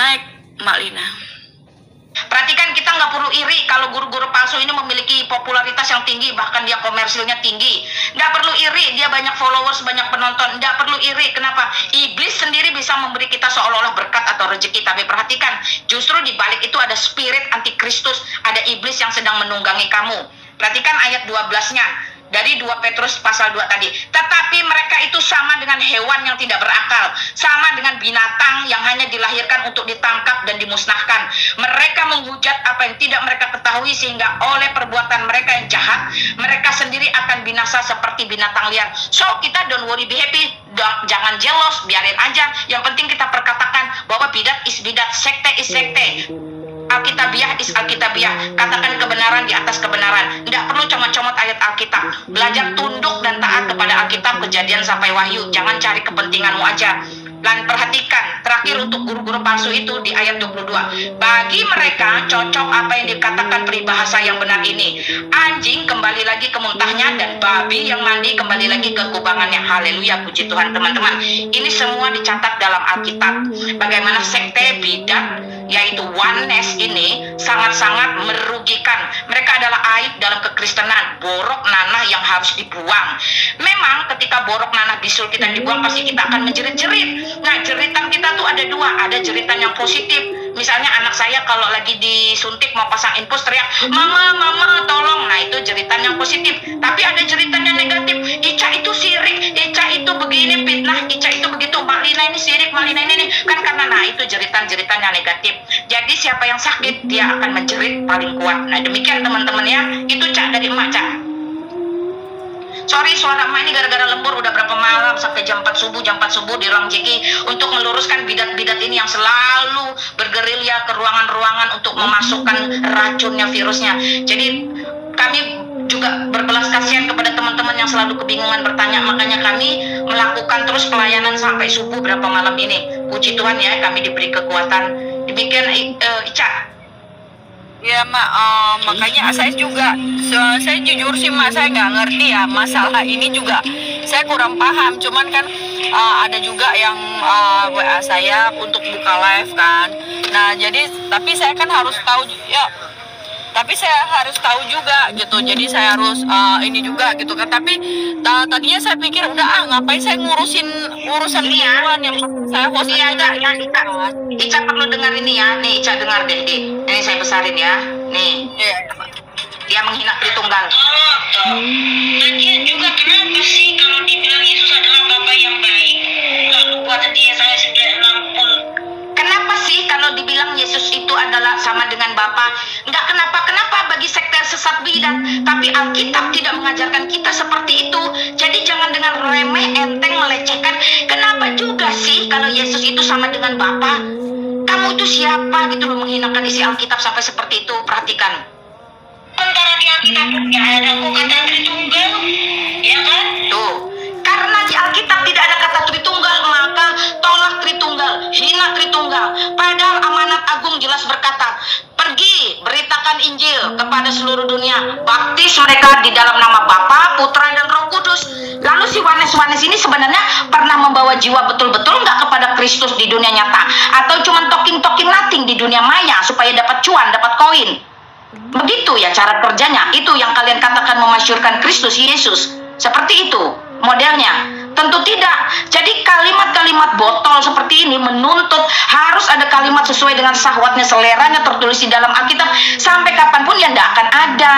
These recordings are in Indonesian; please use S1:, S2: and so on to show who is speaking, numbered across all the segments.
S1: naik, Mbak Lina.
S2: Perhatikan, kita nggak perlu iri kalau guru-guru palsu ini memiliki popularitas yang tinggi, bahkan dia komersilnya tinggi. Nggak perlu iri, dia banyak followers, banyak penonton. Nggak perlu iri, kenapa? Iblis sendiri bisa memberi kita seolah-olah berkat atau rezeki. Tapi perhatikan, justru di balik itu ada spirit antikristus, ada iblis yang sedang menunggangi kamu. Perhatikan ayat 12-nya. Dari 2 Petrus pasal 2 tadi. Tetapi mereka itu sama dengan hewan yang tidak berakal. Sama dengan binatang yang hanya dilahirkan untuk ditangkap dan dimusnahkan. Mereka menghujat apa yang tidak mereka ketahui, sehingga oleh perbuatan mereka yang jahat, mereka sendiri akan binasa seperti binatang liar. So, kita don't worry, be happy. Jangan jealous, biarin aja. Yang penting kita perkatakan bahwa bidat is bidat, sekte is sekte. Alkitabiah is Alkitabiah. Katakan kebenaran di atas kebenaran. Tidak perlu comot-comot ayat Alkitab. Belajar tunduk dan taat kepada Alkitab, Kejadian sampai Wahyu. Jangan cari kepentinganmu aja. Dan perhatikan, terakhir untuk guru-guru palsu itu di ayat 22. Bagi mereka cocok apa yang dikatakan peribahasa yang benar ini. Anjing kembali lagi ke muntahnya, dan babi yang mandi kembali lagi ke kubangannya. Haleluya, puji Tuhan teman-teman. Ini semua dicatat dalam Alkitab. Bagaimana sekte bidat, yaitu oneness ini sangat-sangat merugikan. Mereka adalah aib dalam kekristenan, borok nanah yang harus dibuang. Memang ketika borok nanah bisul kita dibuang, pasti kita akan menjerit-jerit. Nah, jeritan kita tuh ada 2, ada jeritan yang positif. Misalnya anak saya kalau lagi disuntik mau pasang infus teriak, "Mama, mama, tolong." Nah, itu jeritan yang positif. Tapi ada jeritan yang negatif. Ica itu sirik, Ica itu begini, fitnah, Ica itu begitu, Mbak Lina ini sirik, Mbak Lina ini. Kan karena, nah, itu jeritan-jeritan yang negatif. Jadi siapa yang sakit, dia akan menjerit paling kuat. Nah, demikian teman-teman ya. Itu Cak dari emak, Cak. Sorry, suara emak ini gara-gara lembur udah berapa malam sampai jam 4 subuh di ruang Jeki untuk meluruskan bidat-bidat ini yang selalu bergerilya ke ruangan-ruangan untuk memasukkan racunnya, virusnya. Jadi kami juga berbelas kasihan kepada teman-teman yang selalu kebingungan bertanya. Makanya kami melakukan terus pelayanan sampai subuh berapa malam ini. Puji Tuhan ya, kami diberi kekuatan. Demikian Ica.
S1: Ya Mak, makanya saya juga, saya jujur sih Mak, saya nggak ngerti ya masalah ini juga. Saya kurang paham, cuman kan ada juga yang WA saya untuk buka live kan. Nah jadi, tapi saya kan harus tahu ya. Tapi saya harus tahu juga gitu, jadi saya harus ini juga gitu kan. Tapi tadinya saya pikir udah ngapain saya ngurusin gituan yang saya host aja.
S2: Ica perlu dengar ini ya, nih Ica dengar deh, ini saya besarin ya, nih. Dia menghina Tritunggal.
S3: Lagian juga kenapa sih kalau dibilang Yesus adalah Bapa yang baik, lalu buat dia saya 96.
S2: Kenapa sih kalau dibilang Yesus itu adalah sama dengan Bapa? Enggak kenapa bagi sekte sesat bidat. Tapi Alkitab tidak mengajarkan kita seperti itu. Jadi jangan dengan remeh enteng melecehkan. Kenapa juga sih kalau Yesus itu sama dengan Bapa? Kamu itu siapa gitu loh menghinakan isi Alkitab sampai seperti itu? Perhatikan.
S3: Sementara di Alkitab nggak ada kok kata Tritunggal, ya kan?
S2: Tuh. Karena di Alkitab tidak ada kata Tritunggal, maka tolak Tritunggal, hina Tritunggal. Padahal amanat agung jelas berkata, pergi beritakan Injil kepada seluruh dunia, baptis mereka di dalam nama Bapa, Putra dan Roh Kudus. Lalu si Wanes ini sebenarnya pernah membawa jiwa betul-betul nggak kepada Kristus di dunia nyata, atau cuma talking nothing di dunia maya supaya dapat cuan, dapat koin? Begitu ya cara kerjanya. Itu yang kalian katakan memasyurkan Kristus Yesus. Seperti itu modelnya. Tentu tidak. Jadi kalimat-kalimat botol seperti ini menuntut harus ada kalimat sesuai dengan syahwatnya, seleranya, tertulis di dalam Alkitab. Sampai kapanpun ya tidak akan ada.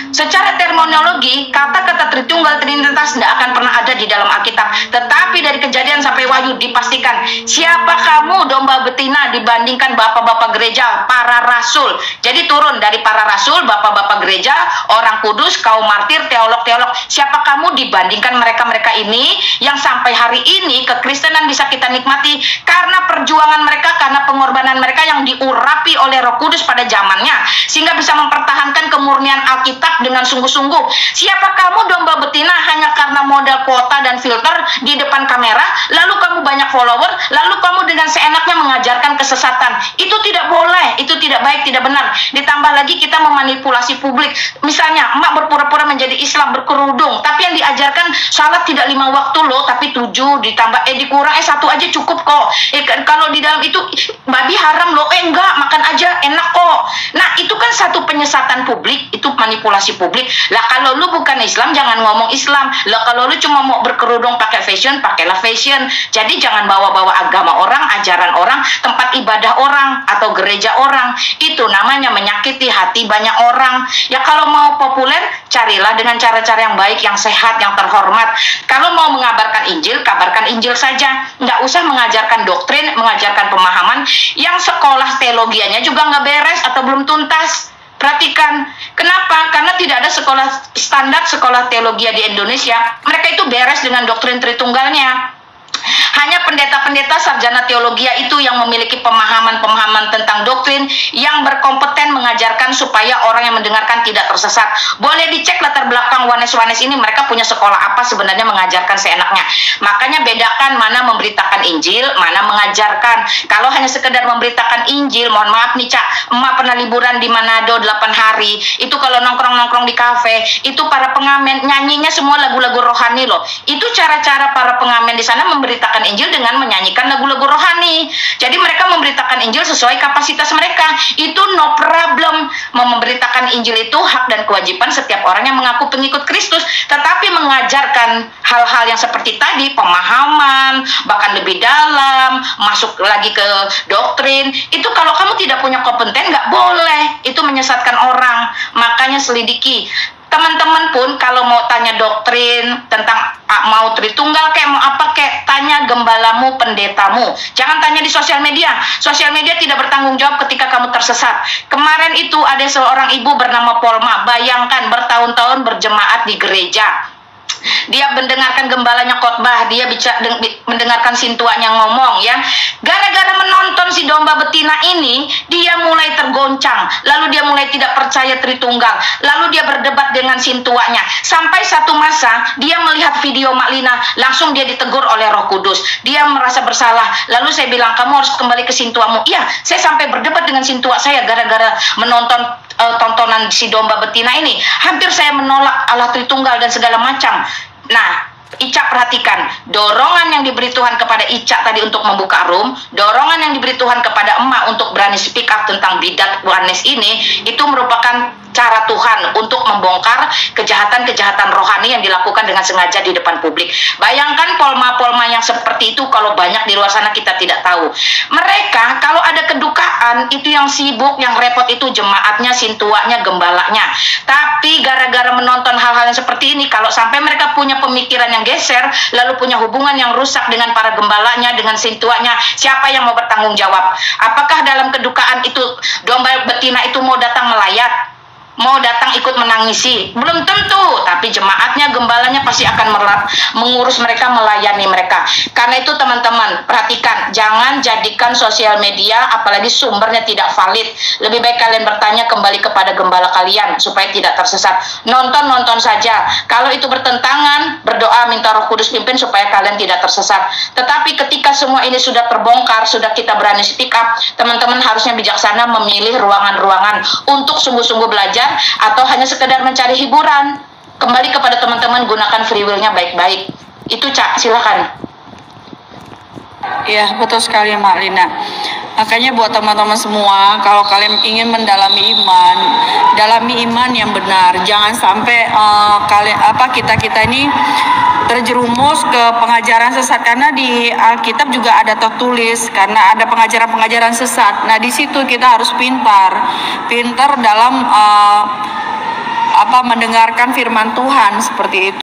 S2: Secara terminologi, kata-kata Tritunggal, Trinitas tidak akan pernah ada di dalam Alkitab. Tetapi dari Kejadian sampai Wahyu dipastikan, siapa kamu domba betina dibandingkan bapak-bapak gereja, para rasul. Jadi turun dari para rasul, bapak-bapak gereja, orang kudus, kaum martir, teolog-teolog. Siapa kamu dibandingkan mereka-mereka ini yang sampai hari ini kekristenan bisa kita nikmati karena perjuangan mereka, karena pengorbanan mereka yang diurapi oleh Roh Kudus pada zamannya, sehingga bisa mempertahankan kemurnian Alkitab dengan sungguh-sungguh. Siapa kamu domba betina hanya karena modal kuota dan filter di depan kamera, lalu kamu banyak follower, lalu kamu dengan seenaknya mengajarkan kesesatan. Itu tidak boleh, itu tidak baik, tidak benar. Ditambah lagi kita memanipulasi publik. Misalnya, emak berpura-pura menjadi Islam berkerudung, tapi yang diajarkan salat tidak 5 waktu loh, tapi 7 ditambah dikurang 1 aja cukup kok. Kalau di dalam itu babi haram loh, enggak, makan aja enak kok. Nah, itu kan satu penyesatan publik, itu manipulasi publik. Lah kalau lu bukan Islam jangan ngomong Islam. Lah kalau lu cuma mau berkerudung pakai fashion, pakailah fashion. Jadi jangan bawa-bawa agama orang, ajaran orang, tempat ibadah orang atau gereja orang. Itu namanya menyakiti hati banyak orang. Ya kalau mau populer, carilah dengan cara-cara yang baik, yang sehat, yang terhormat. Kalau mau mengabarkan Injil, kabarkan Injil saja. Nggak usah mengajarkan doktrin, mengajarkan pemahaman yang sekolah teologianya juga nggak beres atau belum tuntas. Perhatikan, kenapa? Karena tidak ada standar sekolah teologi di Indonesia. Mereka itu beres dengan doktrin Tritunggalnya. Hanya pendeta-pendeta sarjana teologi itu yang memiliki pemahaman-pemahaman tentang doktrin yang berkompeten mengajarkan supaya orang yang mendengarkan tidak tersesat. Boleh dicek latar belakang Wanes-Wanes ini, mereka punya sekolah apa sebenarnya mengajarkan seenaknya. Makanya bedakan mana memberitakan Injil, mana mengajarkan. Kalau hanya sekedar memberitakan Injil, mohon maaf nih Cak, emak pernah liburan di Manado 8 hari. Itu kalau nongkrong-nongkrong di kafe, itu para pengamen nyanyinya semua lagu-lagu rohani loh. Itu cara-cara para pengamen di sana memberitakan Injil dengan menyanyikan lagu-lagu rohani. Jadi mereka memberitakan Injil sesuai kapasitas mereka. Itu no problem. Memberitakan Injil itu hak dan kewajiban setiap orang yang mengaku pengikut Kristus. Tetapi mengajarkan hal-hal yang seperti tadi, pemahaman, bahkan lebih dalam, masuk lagi ke doktrin, itu kalau kamu tidak punya kompeten, nggak boleh. Itu menyesatkan orang. Makanya selidiki. Teman-teman pun kalau mau tanya doktrin tentang mau Tritunggal kayak mau apa kayak, tanya gembalamu, pendetamu. Jangan tanya di sosial media. Sosial media tidak bertanggung jawab ketika kamu tersesat. Kemarin itu ada seorang ibu bernama Polma. Bayangkan bertahun-tahun berjemaat di gereja. Dia mendengarkan gembalanya khotbah, dia mendengarkan sintuanya ngomong ya. Gara-gara menonton si domba betina ini, dia mulai tergoncang. Lalu dia mulai tidak percaya Tritunggal. Lalu dia berdebat dengan sintuanya. Sampai satu masa dia melihat video Mak Lina, langsung dia ditegur oleh Roh Kudus. Dia merasa bersalah. Lalu saya bilang, kamu harus kembali ke sintuamu. Iya, saya sampai berdebat dengan sintua saya gara-gara menonton tontonan si domba betina ini. Hampir saya menolak Allah Tritunggal dan segala macam. Nah, Ica perhatikan, dorongan yang diberi Tuhan kepada Ica tadi untuk membuka room, dorongan yang diberi Tuhan kepada emak untuk berani speak up tentang bidat Wanes ini, itu merupakan cara Tuhan untuk membongkar kejahatan-kejahatan rohani yang dilakukan dengan sengaja di depan publik. Bayangkan polma-polma yang seperti itu kalau banyak di luar sana kita tidak tahu. Mereka kalau ada kedukaan itu yang sibuk, yang repot itu jemaatnya, sintuanya, gembalanya. Tapi gara-gara menonton hal-hal yang seperti ini, kalau sampai mereka punya pemikiran yang geser, lalu punya hubungan yang rusak dengan para gembalanya, dengan sintuanya, siapa yang mau bertanggung jawab? Apakah dalam kedukaan itu domba betina itu mau datang melayat? Mau datang ikut menangisi? Belum tentu, tapi jemaatnya, gembalanya pasti akan mengurus mereka, melayani mereka. Karena itu teman-teman, perhatikan, jangan jadikan sosial media, apalagi sumbernya tidak valid. Lebih baik kalian bertanya kembali kepada gembala kalian, supaya tidak tersesat. Nonton-nonton saja. Kalau itu bertentangan, berdoa minta Roh Kudus pimpin supaya kalian tidak tersesat. Tetapi ketika semua ini sudah terbongkar, sudah kita berani speak up, teman-teman harusnya bijaksana memilih ruangan-ruangan untuk sungguh-sungguh belajar, atau hanya sekedar mencari hiburan. Kembali kepada teman-teman, gunakan free will-nya baik-baik. Itu Cak, silakan.
S1: Ya, betul sekali Mak Lina. Makanya buat teman-teman semua, kalau kalian ingin mendalami iman, dalami iman yang benar. Jangan sampai kita ini terjerumus ke pengajaran sesat, karena di Alkitab juga ada tertulis karena ada pengajaran-pengajaran sesat. Nah, di situ kita harus pintar dalam mendengarkan firman Tuhan seperti itu.